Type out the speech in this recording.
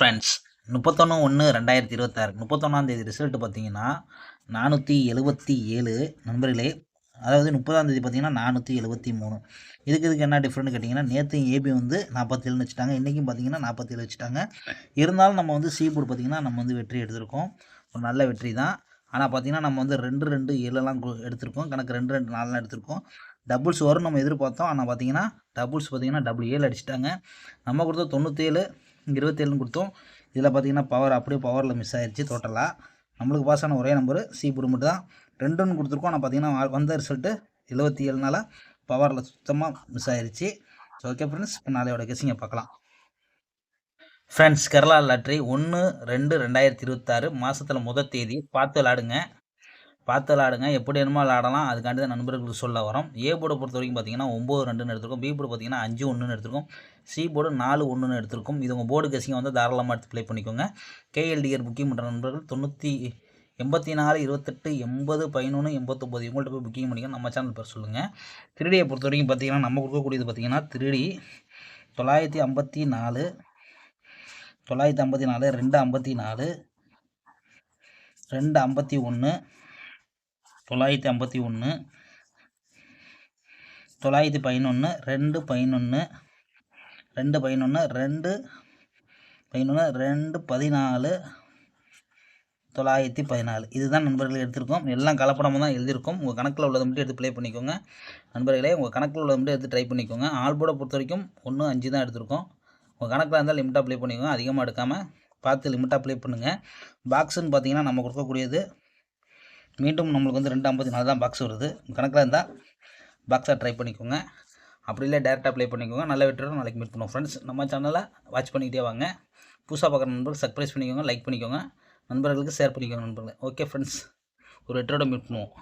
Friends 31/1/2026 31ஆம் தேதி result பார்த்தீங்கன்னா 477 நண்பர்களே. அதாவது 30ஆம் தேதி பார்த்தீங்கன்னா 473. இதுக்கு என்ன டிஃப்ரெண்ட் கேட்டிங்கன்னா, நேற்று ஏபி வந்து 47ன்னு வச்சுட்டாங்க, இன்றைக்கும் பார்த்தீங்கன்னா 47 வச்சுட்டாங்க. இருந்தாலும் நம்ம வந்து சி போர்டு பார்த்தீங்கன்னா நம்ம வந்து வெற்றி எடுத்திருக்கோம், ஒரு நல்ல வெற்றி தான். ஆனால் பார்த்தீங்கன்னா நம்ம வந்து 2-2 7 எடுத்திருக்கோம், கணக்கு 2-2 4 எடுத்திருக்கோம். டபுள்ஸ் வரும் நம்ம எதிர்பார்த்தோம், ஆனால் பார்த்தீங்கன்னா டபுள்ஸ் பார்த்தீங்கன்னா 7 அடிச்சிட்டாங்க. நம்ம கொடுத்த 97 27ன்னு கொடுத்தோம். இதில் பார்த்தீங்கன்னா பவர் அப்படியே பவரில் மிஸ் ஆயிடுச்சு. டோட்டலாக நம்மளுக்கு பாஸ் ஆன ஒரே நம்பரு சி போர்டு மட்டும் தான். 2ன்னு கொடுத்துருக்கோம், ஆனால் பார்த்தீங்கன்னா வந்த ரிசல்ட்டு 77னால பவரில் சுத்தமாக மிஸ் ஆயிடுச்சு. ஓகே ஃப்ரெண்ட்ஸ், இப்போ நாளையோட கெஸிங்கை பார்க்கலாம். ஃப்ரெண்ட்ஸ், கேரளா லாட்ரி 1/2/2026 மாதத்தில் முதல் தேதி பார்த்து விளாடுங்க. எப்படி வேணுமோ விளாடலாம், அதுக்காண்டி தான் நண்பர்களுக்கு சொல்ல வரோம். ஏ போர்டை பொறுத்த வரைக்கும் பார்த்தீங்கன்னா 9-2ன்னு எடுத்திருக்கோம், பி போர்டு பார்த்தீங்கன்னா 5-1ன்னு எடுத்திருக்கோம், சி போர்டு 4-1ன்னு எடுத்திருக்கோம். இது உங்கள் போர்டு கெஸிங்கை வந்து தாராளமாக எடுத்து ப்ளே பண்ணிக்கோங்க. கேஎல்டிஆர் புக்கிங் பண்ணுற நண்பர்கள் 84 28 80 11 89 இவங்கள்ட்ட போய் புக்கிங் பண்ணிக்கோங்க. நம்ம சேனல் பேர் சொல்லுங்கள். திருடியை பொறுத்த வரைக்கும் பார்த்தீங்கன்னா நம்ம கொடுக்கக்கூடியது பார்த்தீங்கன்னா திருடி 954 254 251 951 911 211 211 214 914 இதுதான் நண்பர்கள் எடுத்திருக்கோம். எல்லாம் கலப்படமாக தான் எழுதியிருக்கோம். உங்கள் கணக்கில் உள்ளதை மட்டும் எடுத்து ப்ளே பண்ணிக்கோங்க நண்பர்களே. உங்கள் கணக்கில் உள்ளதை மட்டும் எடுத்து ட்ரை பண்ணிக்கோங்க. ஆல் போர்டை பொறுத்த வரைக்கும் 1-5 தான் எடுத்திருக்கோம். உங்கள் கணக்கில் இருந்தால் லிமிட்டாக ப்ளே பண்ணிக்கோங்க, அதிகமாக எடுக்காமல் பார்த்து லிமிட்டாக ப்ளே பண்ணுங்கள். பாக்ஸுன்னு பார்த்தீங்கன்னா நம்ம கொடுக்கக்கூடியது மீண்டும் நம்மளுக்கு வந்து 254 தான் பாக்ஸ் வருது. கணக்கில் இருந்தால் பாக்ஸாக ட்ரை பண்ணிக்கோங்க, அப்படி இல்லை டேரெக்டாக ப்ளே பண்ணிக்கோங்க. நல்ல வெற்றியோட நாளைக்கு மீட் பண்ணுவோம் ஃப்ரெண்ட்ஸ். நம்ம சேனலை வாட்ச் பண்ணிக்கிட்டே வாங்க. புதுசாக பார்க்குற நண்பர்கள் சப்ஸ்கிரைப் பண்ணிக்கோங்க, லைக் பண்ணிக்கோங்க, நண்பர்களுக்கு ஷேர் பண்ணிக்கோங்க நண்பர்களே. ஓகே ஃப்ரெண்ட்ஸ், ஒரு வெற்றியோட மீட் பண்ணுவோம்.